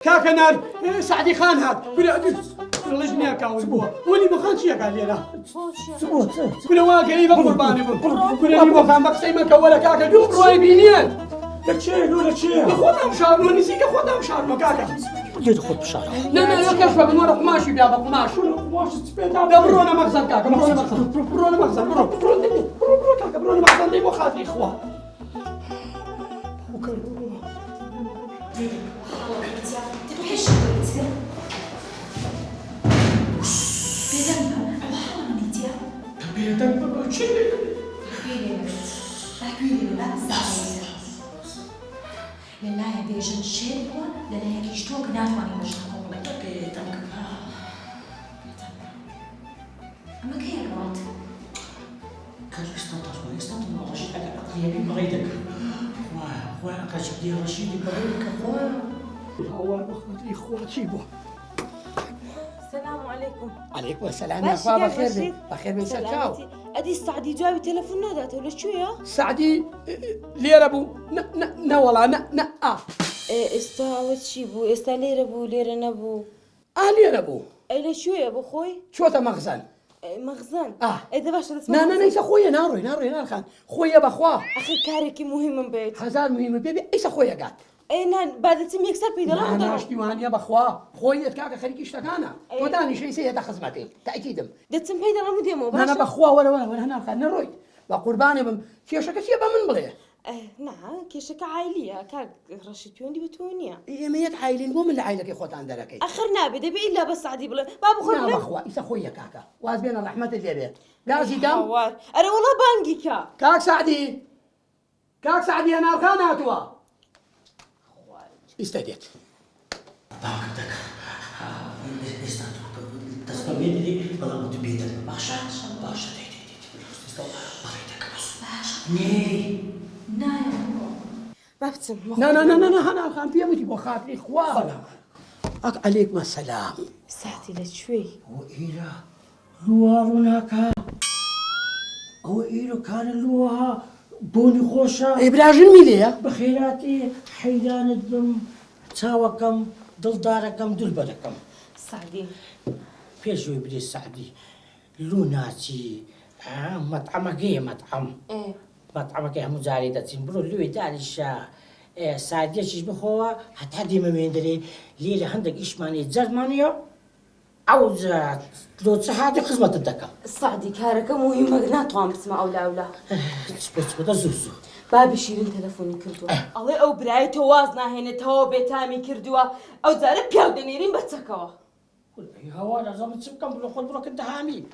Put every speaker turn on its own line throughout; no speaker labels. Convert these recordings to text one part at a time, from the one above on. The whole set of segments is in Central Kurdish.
كاكا نار سعدي خان هاد ولا جنيا كاوز بوا ولي ما خانش يا قال لي لا كل واقع يبقى قرباني كل اللي ما خان بقسي ما كولا كاكا دوب رواي بينيان لكشي ولا شي خذها مشار ما نسيك خذها مشار ما كاكا
بدي تاخذ بشارة.
لا كشفه من ورا قماش بيابا قماش برونا مخزن كاكا برونا مخزن برو كاكا برونا مخزن دي وخاطري اخوان
لله يا بيجن شيلوا لأن هيك يشتوك ناتواني مش تقولي بيتك أما كي غلط
كان يستنطر رشيد أقريبي بغيتك خويا كتبدي رشيد بغيتك خويا
هو اخواتي اخواتي بو
السلام عليكم.
عليكم السلام يا اخويا بخير بخير من شاو
ادي السعدي جاوي تلفون ناداته ولا شو يا؟
سعدي ليرة ابو نا والله نا
استاوت شي بو استا ليرة بو ليرة نبو
ليرة ابو
اي شو يا ابو خوي؟
شو تا مخزن
مخزن
اذا
باش تسمع
نا ليس خويا نار خان خويا بخوا
اخي كاركي مهم من بيت
هزار مهم بيبي ايش خويا قال
اي نان بعد تم يكسر بيدر
انا اشتي وانيا بخوا خويا كاكا خليك اشتكانا وداني شيء سيئة خزمتي تاكيدم
دتم بيدر مو ديمو باش
انا بخوا ولا هنا خان نروي وقرباني بم كيشك سيبا من بغيه
نعم كيشك عائلية كاك رشيتوني بتونيا
ميت عائلين مو من العائلة كي خوت عندنا كي
اخرنا بدي بي الا بس سعدي بلا بابا خوي
لا بخوا ايش خويا كاكا واز بين الرحمة اللي بيه قاسي دم
انا والله بانجي
كاك سعدي انا ارخانا توا استديت
باكتك تستميت لي والله متبيدك باشا ني
بابتم
لا انا ارخان فيها متي بخاطري اخوان عليكم السلام
ساعتي لشوي
وإيرا لواروناكا أو إيرو كان لوها بوني خوشة
ابراجين ميليا
بخيراتي حيدان الدم تاوكم دلداركم دلبركم
سعدي
في شوي بدي السعدي لوناتي مطعمك هي مطعم
ايه
مطعمك هي مزاردة برو لوي داري الشا سعدي شيش بخوا هتهدي ما مندري ليلة عندك إيش ماني زرمانيو أو زات لو هذه خدمة الدكا
سعدي كاركة مهمة ناتوان بسمع أولا
بس زوزو
بابي شيرين تلفوني كردوا الله أو براي توازنا هنا تو بيتامي كردوا أو زارب بياو دنيرين بتسكوا
هوا لازم تسكم بلو خد بروك الدهامي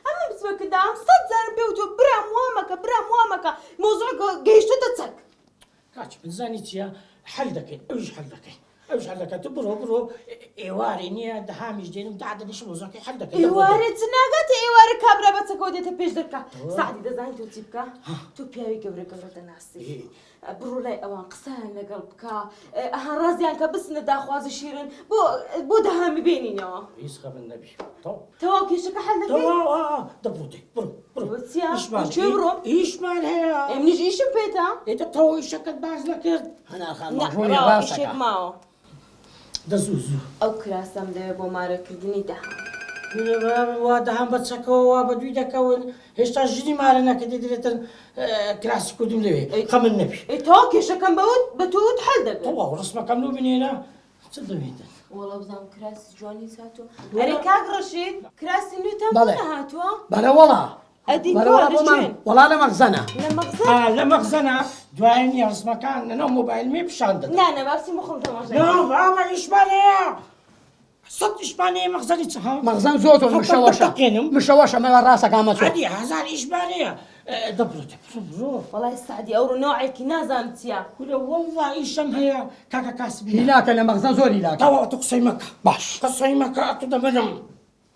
أما بسمع كده عم صد زارب بيوتو برا موامك موضوع جيشتو تتسك
كاتش من زانيتيا حل دكين اوش حل دكين تبرو ايواري نيا دهامي جدين متعدد ايش موزاكي حل دكين
ايواري تناغتي ايواري كابرا بتسكوا دي تبيش دركا سعدي دزاين تو تيبكا تو بياوي قبر دناسي برو لاي اوان قسان لقلبك اهان رازيانك بس ندا خوازي شيرين بو دهامي بيني نيا
يسخى بالنبي
تو كيشك حل دكين
دبروتي برو
وتيا
برو ايش مال هي
منيش ايش بيتا
انت تو ايشك باز لك
انا خان
لا
مجوني
راو
راسك
ايشك معه
دزوزو
او كراسم ده بو مارا كردني ده
ودهم بتسكوا وبدوي دكون هشتا جدي مالنا كده دريتن كلاسيكو دم لوي خم النبي
اي تو كيشك كان بتوت حل دكين
طبعا ورسمك كم من هنا تصدقين
والله بزام كراس جواني ساتو أنا كاك رشيد كراس إنه
بلى.
تمنا هاتوا
بلا والله
أدي
بلا
كوالش وين
والله لا مخزنة
لما غزل
لا مخزنة دوائني رسمك كان أنا موبايل مي بشاندة
لا أنا بس مخم تماشى
لا ما إشبانية صد إشبانية مخزنة صح
مخزن زوتو مشوشة ما راسك عم
عادي هزار إشبانية دبرت برو
والله يستعدي أورو نوعي كنا زامتيا
ولا والله إيشم هي كاكا كاسبي
هلاك انا مخزن زوري هلاك
توا تقصيمك
باش
قصيمك أتودا منهم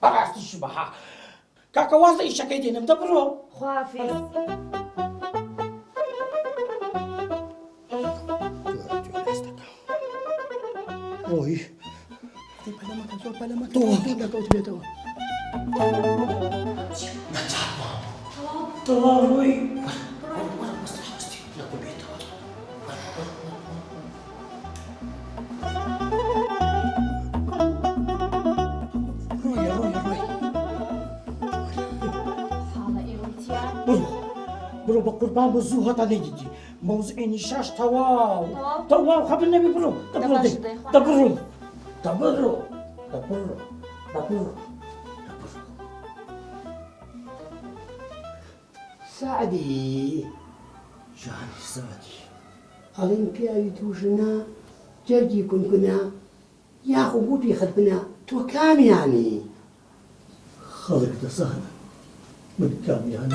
براس الشبحة كاكا واضح إيش كيدين مدبرو
خوافي
روي بلا ما تو
توا روي برو بقربان بزوها تنيدي موضوع نشاش تواو
تواو؟
تواو خب النبي برو
دبر شدي، خواه.
دبرو دبرو دبرو دبرو
سعدي
جاني سعدي
هذين بياوي توشنا جرجي كنا يا أخو بوبي خدمنا تو كام يعني
خلق ده سهل من كام يعني